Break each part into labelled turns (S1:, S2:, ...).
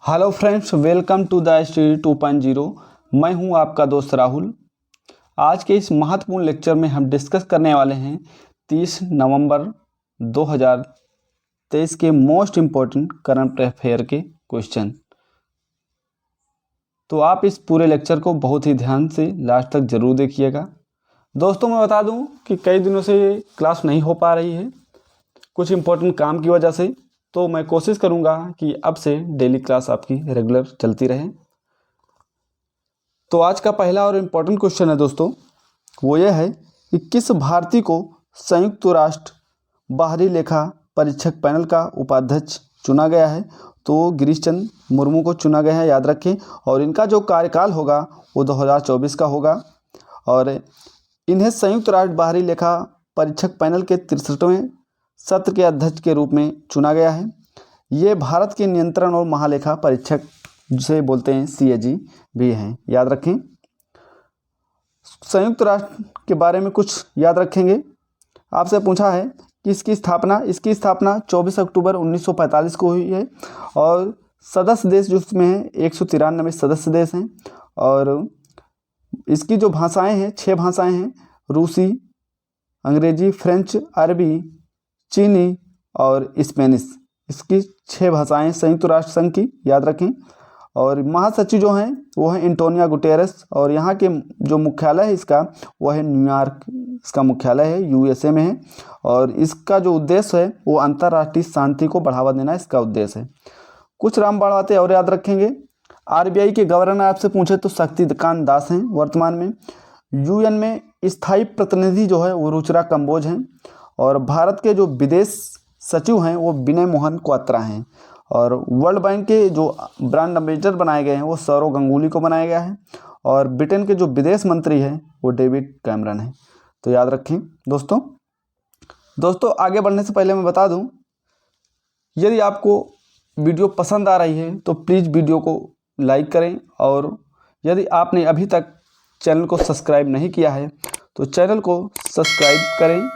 S1: Hello friends, welcome to the study 2.0। मैं हूं आपका दोस्त राहुल। आज के इस महत्वपूर्ण लेक्चर में हम डिस्कस करने वाले हैं 30 नवंबर 2023 के मोस्ट इम्पोर्टेंट करंट अफेयर के क्वेश्चन। तो आप इस पूरे लेक्चर को बहुत ही ध्यान से लास्ट तक ज़रूर देखिएगा। दोस्तों, मैं बता दूं कि कई दिनों से ये क्लास नहीं हो पा रही है कुछ इम्पोर्टेंट काम की वजह से, तो मैं कोशिश करूंगा कि अब से डेली क्लास आपकी रेगुलर चलती रहे। तो आज का पहला और इम्पोर्टेंट क्वेश्चन है दोस्तों, वो ये है कि किस भारतीय को संयुक्त राष्ट्र बाहरी लेखा परीक्षक पैनल का उपाध्यक्ष चुना गया है। तो गिरीश चंद्र मुर्मू को चुना गया है, याद रखें। और इनका जो कार्यकाल होगा वो 2024 का होगा और इन्हें संयुक्त राष्ट्र बाहरी लेखा परीक्षक पैनल के 63वें सत्र के अध्यक्ष के रूप में चुना गया है। ये भारत के नियंत्रण और महालेखा परीक्षक जिसे बोलते हैं CAG भी हैं, याद रखें। संयुक्त राष्ट्र के बारे में कुछ याद रखेंगे। आपसे पूछा है कि इसकी स्थापना 24 अक्टूबर 1945 को हुई है और सदस्य देश जो उसमें हैं 193 सदस्य देश हैं। और इसकी जो भाषाएं हैं 6 भाषाएं हैं, रूसी, अंग्रेजी, फ्रेंच, अरबी, चीनी और स्पेनिश। इसकी 6 भाषाएं संयुक्त राष्ट्र संघ की, याद रखें। और महासचिव जो हैं वो है एंटोनियो गुटेरेस और यहाँ के जो मुख्यालय है इसका वो है न्यूयॉर्क, इसका मुख्यालय है USA में है। और इसका जो उद्देश्य है वो अंतर्राष्ट्रीय शांति को बढ़ावा देना इसका उद्देश्य है। कुछ रामबाण बातें और याद रखेंगे। RBI के गवर्नर आपसे पूछे तो शक्तिकांत दास हैं वर्तमान में। UN में स्थायी प्रतिनिधि जो है वो रुचिरा कंबोज हैं और भारत के जो विदेश सचिव हैं वो विनय मोहन क्वात्रा हैं। और वर्ल्ड बैंक के जो ब्रांड एम्बेसडर बनाए गए हैं वो सौरव गंगुली को बनाया गया है। और ब्रिटेन के जो विदेश मंत्री हैं वो डेविड कैमरन हैं। तो याद रखें दोस्तों आगे बढ़ने से पहले मैं बता दूं, यदि आपको वीडियो पसंद आ रही है तो प्लीज़ वीडियो को लाइक करें और यदि आपने अभी तक चैनल को सब्सक्राइब नहीं किया है तो चैनल को सब्सक्राइब करें।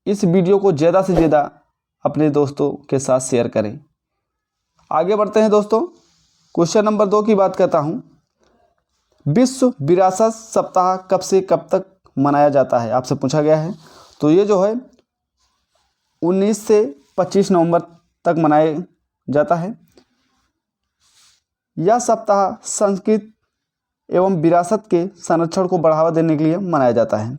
S1: इस वीडियो को ज़्यादा से ज़्यादा अपने दोस्तों के साथ शेयर करें। आगे बढ़ते हैं दोस्तों, क्वेश्चन नंबर 2 की बात करता हूं। विश्व विरासत सप्ताह कब से कब तक मनाया जाता है, आपसे पूछा गया है। तो ये जो है 19 से 25 नवंबर तक मनाया जाता है। यह सप्ताह संस्कृति एवं विरासत के संरक्षण को बढ़ावा देने के लिए मनाया जाता है।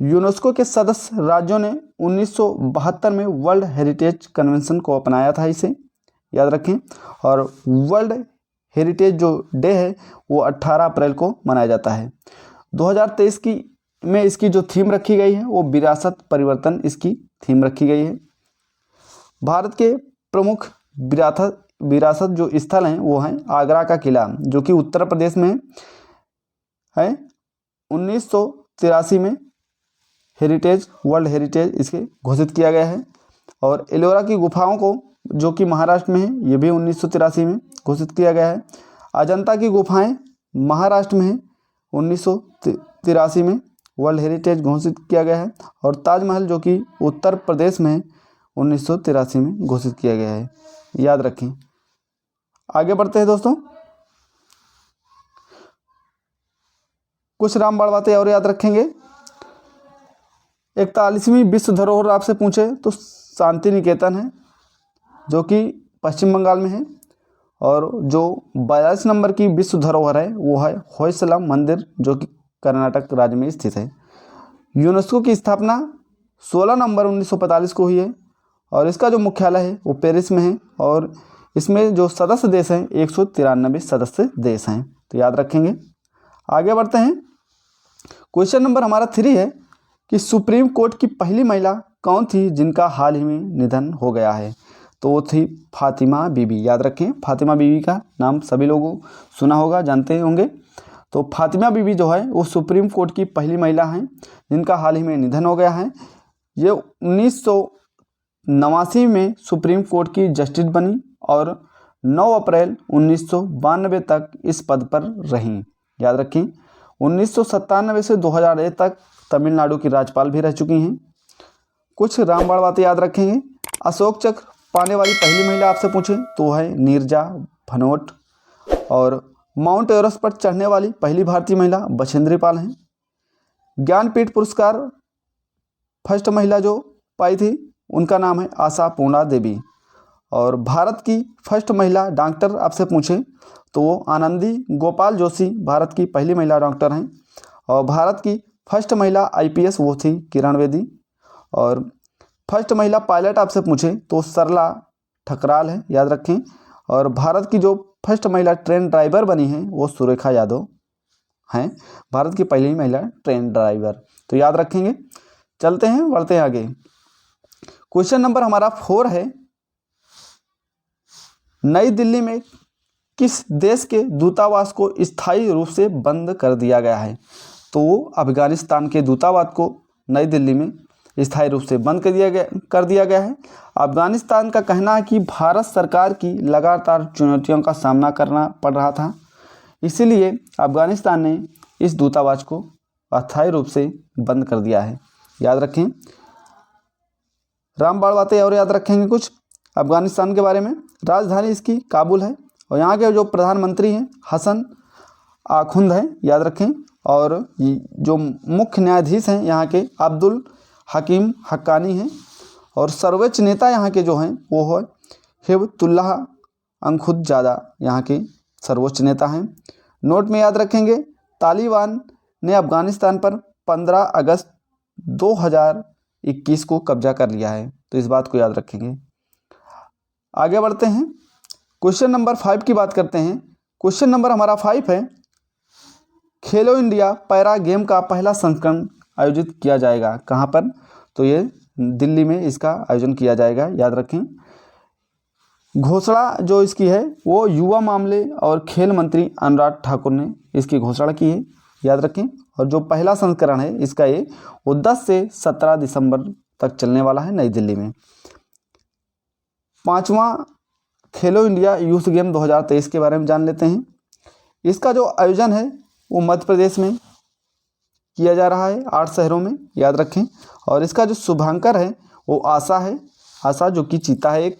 S1: यूनेस्को के सदस्य राज्यों ने 1972 में वर्ल्ड हेरिटेज कन्वेंशन को अपनाया था, इसे याद रखें। और वर्ल्ड हेरिटेज जो डे है वो 18 अप्रैल को मनाया जाता है। 2023 में इसकी जो थीम रखी गई है वो विरासत परिवर्तन इसकी थीम रखी गई है। भारत के प्रमुख विरासत जो स्थल हैं वो हैं आगरा का किला जो कि उत्तर प्रदेश में है। 1983 में वर्ल्ड हेरिटेज इसे घोषित किया गया है। और एलोरा की गुफाओं को जो कि महाराष्ट्र में है ये भी 1983 में घोषित किया गया है। अजंता की गुफाएं महाराष्ट्र में है, 1983 में वर्ल्ड हेरिटेज घोषित किया गया है। और ताजमहल जो कि उत्तर प्रदेश में है 1983 में घोषित किया गया है, याद रखें। आगे बढ़ते हैं दोस्तों, कुछ रामबाण बातें और याद रखेंगे। 41वीं विश्व धरोहर आपसे पूछे तो शांति निकेतन है जो कि पश्चिम बंगाल में है। और जो 42 नंबर की विश्व धरोहर है वो है होयसला मंदिर जो कि कर्नाटक राज्य में स्थित है। यूनेस्को की स्थापना 16 नवंबर 1945 को हुई है और इसका जो मुख्यालय है वो पेरिस में है। और इसमें जो सदस्य देश हैं 193 सदस्य देश हैं, तो याद रखेंगे। आगे बढ़ते हैं, क्वेश्चन नंबर हमारा 3 है कि सुप्रीम कोर्ट की पहली महिला कौन थी जिनका हाल ही में निधन हो गया है। तो वो थी फातिमा बीबी, याद रखें। फातिमा बीबी का नाम सभी लोगों सुना होगा, जानते होंगे। तो फातिमा बीबी जो है वो सुप्रीम कोर्ट की पहली महिला हैं जिनका हाल ही में निधन हो गया है। ये 1989 में सुप्रीम कोर्ट की जस्टिस बनी और 9 अप्रैल 1992 तक इस पद पर रहीं, याद रखें। 1997 से 2001 तक तमिलनाडु की राज्यपाल भी रह चुकी हैं। कुछ रामबाण बातें याद रखेंगे। अशोक चक्र पाने वाली पहली महिला आपसे पूछे तो है नीरजा भनोट। और माउंट एवरेस्ट पर चढ़ने वाली पहली भारतीय महिला बछेंद्री पाल हैं। ज्ञानपीठ पुरस्कार फर्स्ट महिला जो पाई थी उनका नाम है आशा पूर्णा देवी। और भारत की फर्स्ट महिला डॉक्टर आपसे पूछे तो वो आनंदी गोपाल जोशी भारत की पहली महिला डॉक्टर हैं। और भारत की फर्स्ट महिला आईपीएस वो थी किरण बेदी। और फर्स्ट महिला पायलट आपसे पूछे तो सरला ठकराल है, याद रखें। और भारत की जो फर्स्ट महिला ट्रेन ड्राइवर बनी है वो सुरेखा यादव हैं, भारत की पहली महिला ट्रेन ड्राइवर, तो याद रखेंगे। चलते हैं, बढ़ते हैं आगे। क्वेश्चन नंबर हमारा 4 है, नई दिल्ली में किस देश के दूतावास को स्थायी रूप से बंद कर दिया गया है? तो अफगानिस्तान के दूतावास को नई दिल्ली में स्थायी रूप से बंद कर दिया गया है। अफगानिस्तान का कहना है कि भारत सरकार की लगातार चुनौतियों का सामना करना पड़ रहा था, इसीलिए अफगानिस्तान ने इस दूतावास को अस्थायी रूप से बंद कर दिया है, याद रखें। रामबाण बातें और याद रखेंगे कुछ अफगानिस्तान के बारे में। राजधानी इसकी काबुल है और यहाँ के जो प्रधानमंत्री हैं हसन आखुंद हैं, याद रखें। और जो मुख्य न्यायाधीश हैं यहाँ के अब्दुल हकीम हक्कानी हैं। और सर्वोच्च नेता यहाँ के जो हैं वो है हिबतुल्लाह अंखुदजादा, यहाँ के सर्वोच्च नेता हैं। नोट में याद रखेंगे, तालिबान ने अफगानिस्तान पर 15 अगस्त 2021 को कब्जा कर लिया है, तो इस बात को याद रखेंगे। आगे बढ़ते हैं, क्वेश्चन नंबर 5 की बात करते हैं। क्वेश्चन नंबर हमारा 5 है, खेलो इंडिया पैरा गेम का पहला संस्करण आयोजित किया जाएगा कहाँ पर? तो ये दिल्ली में इसका आयोजन किया जाएगा, याद रखें। घोषणा जो इसकी है वो युवा मामले और खेल मंत्री अनुराग ठाकुर ने इसकी घोषणा की है, याद रखें। और जो पहला संस्करण है इसका ये वो 10 से 17 दिसंबर तक चलने वाला है नई दिल्ली में। 5वां खेलो इंडिया यूथ गेम 2023 के बारे में जान लेते हैं। इसका जो आयोजन है वो मध्य प्रदेश में किया जा रहा है, 8 शहरों में, याद रखें। और इसका जो शुभांकर है वो आशा है, आशा जो कि चीता है एक,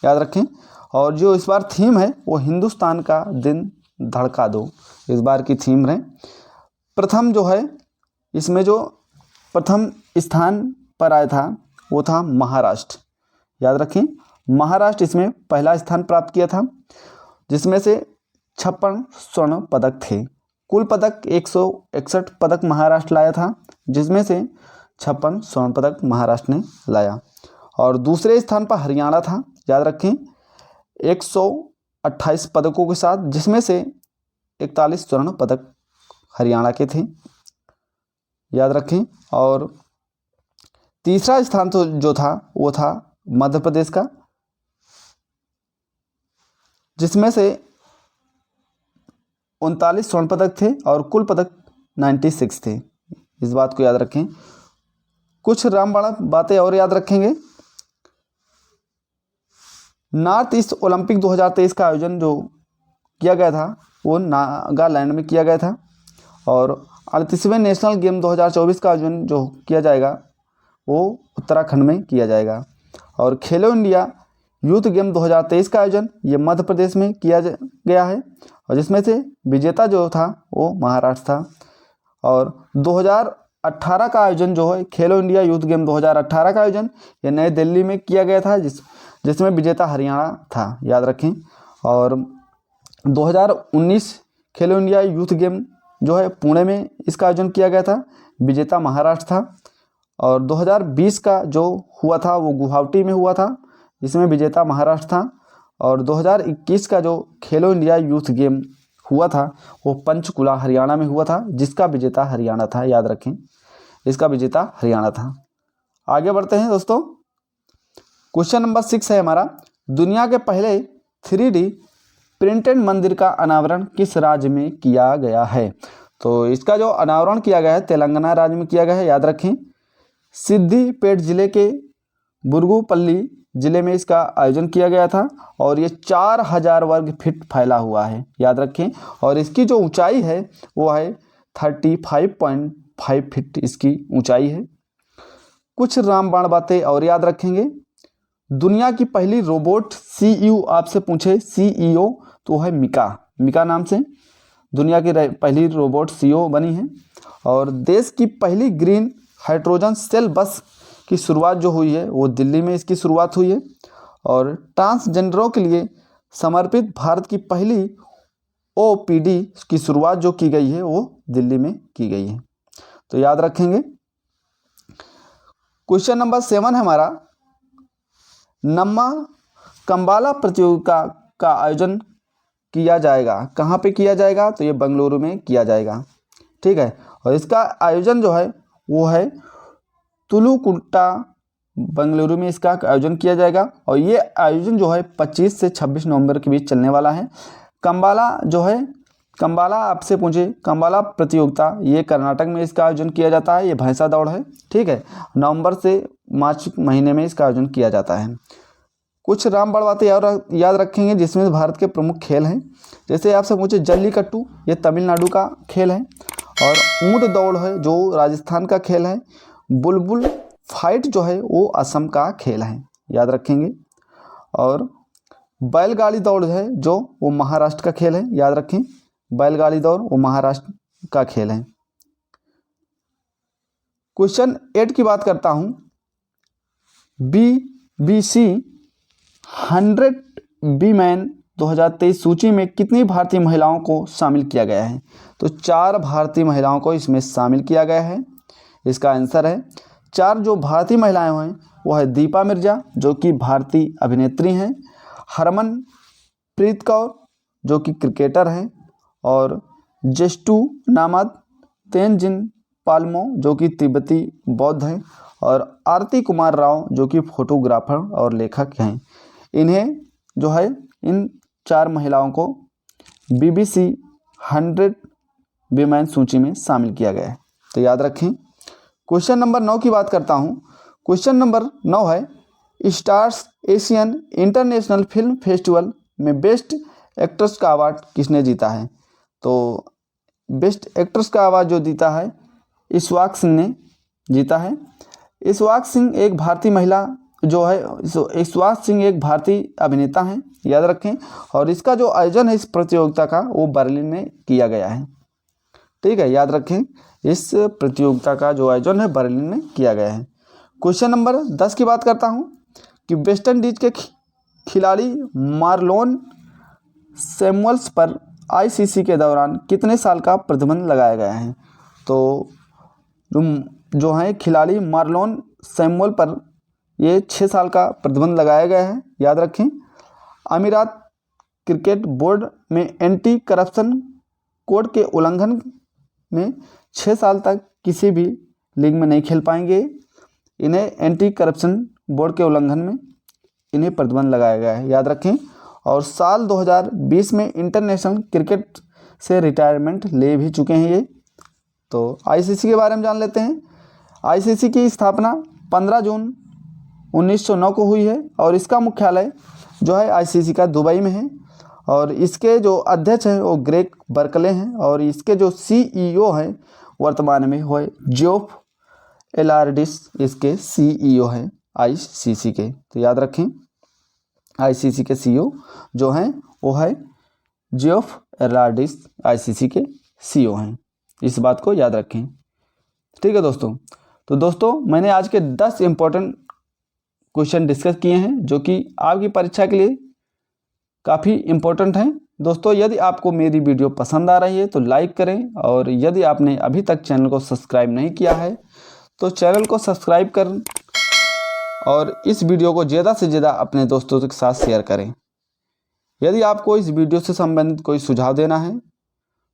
S1: याद रखें। और जो इस बार थीम है वो हिंदुस्तान का दिन धड़का दो, इस बार की थीम है। प्रथम जो है इसमें जो प्रथम स्थान पर आया था वो था महाराष्ट्र, याद रखें। महाराष्ट्र इसमें पहला स्थान प्राप्त किया था, जिसमें से 56 स्वर्ण पदक थे। कुल पदक 161 पदक महाराष्ट्र लाया था, जिसमें से 56 स्वर्ण पदक महाराष्ट्र ने लाया। और दूसरे स्थान पर हरियाणा था, याद रखें, 128 पदकों के साथ, जिसमें से 41 स्वर्ण पदक हरियाणा के थे, याद रखें। और तीसरा स्थान तो जो था वो था मध्य प्रदेश का, जिसमें से 39 स्वर्ण पदक थे और कुल पदक 96 थे, इस बात को याद रखें। कुछ रामबाण बातें और याद रखेंगे। नॉर्थ ईस्ट ओलंपिक 2023 का आयोजन जो किया गया था वो नागालैंड में किया गया था। और 38वें नेशनल गेम 2024 का आयोजन जो किया जाएगा वो उत्तराखंड में किया जाएगा। और खेलो इंडिया यूथ गेम 2023 का आयोजन ये मध्य प्रदेश में किया गया है, और जिसमें से विजेता जो था वो महाराष्ट्र था। और 2018 का आयोजन जो है खेलो इंडिया यूथ गेम 2018 का आयोजन ये नई दिल्ली में किया गया था, जिसमें विजेता हरियाणा था, याद रखें। और 2019 खेलो इंडिया यूथ गेम जो है पुणे में इसका आयोजन किया गया था, विजेता महाराष्ट्र था। और 2020 का जो हुआ था वो गुवाहाटी में हुआ था, जिसमें विजेता महाराष्ट्र था। और 2021 का जो खेलो इंडिया यूथ गेम हुआ था वो पंचकुला हरियाणा में हुआ था, जिसका विजेता हरियाणा था, याद रखें, इसका विजेता हरियाणा था। आगे बढ़ते हैं दोस्तों, क्वेश्चन नंबर 6 है हमारा, दुनिया के पहले 3D प्रिंटेड मंदिर का अनावरण किस राज्य में किया गया है? तो इसका जो अनावरण किया गया है तेलंगाना राज्य में किया गया है, याद रखें। सिद्दीपेट जिले के बुर्गुपल्ली जिले में इसका आयोजन किया गया था, और ये 4000 वर्ग फीट फैला हुआ है, याद रखें। और इसकी जो ऊंचाई है वो है 35.5 फीट इसकी ऊंचाई है। कुछ रामबाण बातें और याद रखेंगे। दुनिया की पहली रोबोट सीईओ आपसे पूछे सीईओ तो है मिका नाम से दुनिया की पहली रोबोट सीईओ बनी है। और देश की पहली ग्रीन हाइड्रोजन सेल बस की शुरुआत जो हुई है वो दिल्ली में इसकी शुरुआत हुई है। और ट्रांसजेंडरों के लिए समर्पित भारत की पहली ओपीडी की शुरुआत जो की गई है वो दिल्ली में की गई है। तो याद रखेंगे। क्वेश्चन नंबर 7 है हमारा, नम्मा कंबाला प्रतियोगिता का आयोजन किया जाएगा, कहाँ पे किया जाएगा? तो ये बेंगलुरु में किया जाएगा, ठीक है। और इसका आयोजन जो है वो है तुलुकुट्टा, बेंगलुरु में इसका आयोजन किया जाएगा। और ये आयोजन जो है 25 से 26 नवंबर के बीच चलने वाला है। कंबाला जो है, कंबाला आपसे पूछे कंबाला प्रतियोगिता, ये कर्नाटक में इसका आयोजन किया जाता है। ये भैंसा दौड़ है, ठीक है। नवंबर से मार्च महीने में इसका आयोजन किया जाता है। कुछ रामबाण बातें याद रखेंगे जिसमें भारत के प्रमुख खेल हैं। जैसे आपसे पूछे जल्लीकट्टू, ये तमिलनाडु का खेल है। और ऊंट दौड़ है जो राजस्थान का खेल है। बुलबुल फाइट जो है वो असम का खेल है, याद रखेंगे। और बैलगाड़ी दौड़ है जो वो महाराष्ट्र का खेल है, याद रखें। बैलगाड़ी दौड़ वो महाराष्ट्र का खेल है। क्वेश्चन 8 की बात करता हूं, BBC 100 वीमेन 2023 सूची में कितनी भारतीय महिलाओं को शामिल किया गया है? तो 4 भारतीय महिलाओं को इसमें शामिल किया गया है। इसका आंसर है 4 जो भारतीय महिलाएं हैं वो है दीपा मिर्जा जो कि भारतीय अभिनेत्री हैं, हरमनप्रीत कौर जो कि क्रिकेटर हैं, और जेस्टू नामद तेनजिन पालमो जो कि तिब्बती बौद्ध हैं, और आरती कुमार राव जो कि फोटोग्राफर और लेखक हैं। इन्हें जो है इन 4 महिलाओं को BBC 100 वीमेन सूची में शामिल किया गया है। तो याद रखें। क्वेश्चन नंबर 9 की बात करता हूं। क्वेश्चन नंबर 9 है, stars Asian international film festival में बेस्ट एक्ट्रेस का अवार्ड किसने जीता है? तो बेस्ट एक्ट्रेस का अवार्ड जो जीता है इशवाक सिंह ने जीता है। इशवाक सिंह एक भारतीय महिला जो है, इशवाक सिंह एक भारतीय अभिनेता हैं, याद रखें। और इसका जो आयोजन है इस प्रतियोगिता का वो बर्लिन में किया गया है, ठीक है, याद रखें। इस प्रतियोगिता का जो आयोजन है बर्लिन में किया गया है। क्वेश्चन नंबर 10 की बात करता हूं कि वेस्ट इंडीज के खिलाड़ी मार्लोन सैमुअल्स पर ICC के दौरान कितने साल का प्रतिबंध लगाया गया है? तो जो है खिलाड़ी मार्लोन सैमुअल पर ये 6 साल का प्रतिबंध लगाया गया है, याद रखें। अमीरात क्रिकेट बोर्ड में एंटी करप्शन कोड के उल्लंघन में 6 साल तक किसी भी लीग में नहीं खेल पाएंगे। इन्हें एंटी करप्शन बोर्ड के उल्लंघन में इन्हें प्रतिबंध लगाया गया है, याद रखें। और साल 2020 में इंटरनेशनल क्रिकेट से रिटायरमेंट ले भी चुके हैं ये। तो ICC के बारे में जान लेते हैं। ICC की स्थापना 15 जून 1909 को हुई है और इसका मुख्यालय जो है ICC का दुबई में है। और इसके जो अध्यक्ष हैं वो ग्रेग बर्कले हैं और इसके जो CEO हैं वर्तमान में वो जियोफ एलार्डिस इसके CEO हैं ICC के। तो याद रखें ICC के CEO जो हैं वो है जियोफ एलार्डिस ICC के CEO हैं, इस बात को याद रखें, ठीक है दोस्तों। तो दोस्तों मैंने आज के 10 इम्पोर्टेंट क्वेश्चन डिस्कस किए हैं जो कि आपकी परीक्षा के लिए काफ़ी इम्पोर्टेंट हैं। दोस्तों यदि आपको मेरी वीडियो पसंद आ रही है तो लाइक करें, और यदि आपने अभी तक चैनल को सब्सक्राइब नहीं किया है तो चैनल को सब्सक्राइब करें और इस वीडियो को ज़्यादा से ज़्यादा अपने दोस्तों के साथ शेयर करें। यदि आपको इस वीडियो से संबंधित कोई सुझाव देना है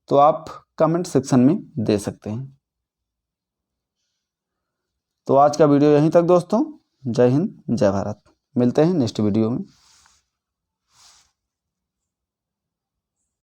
S1: तो आप कमेंट सेक्शन में दे सकते हैं। तो आज का वीडियो यहीं तक दोस्तों। जय हिंद, जय भारत। मिलते हैं नेक्स्ट वीडियो में।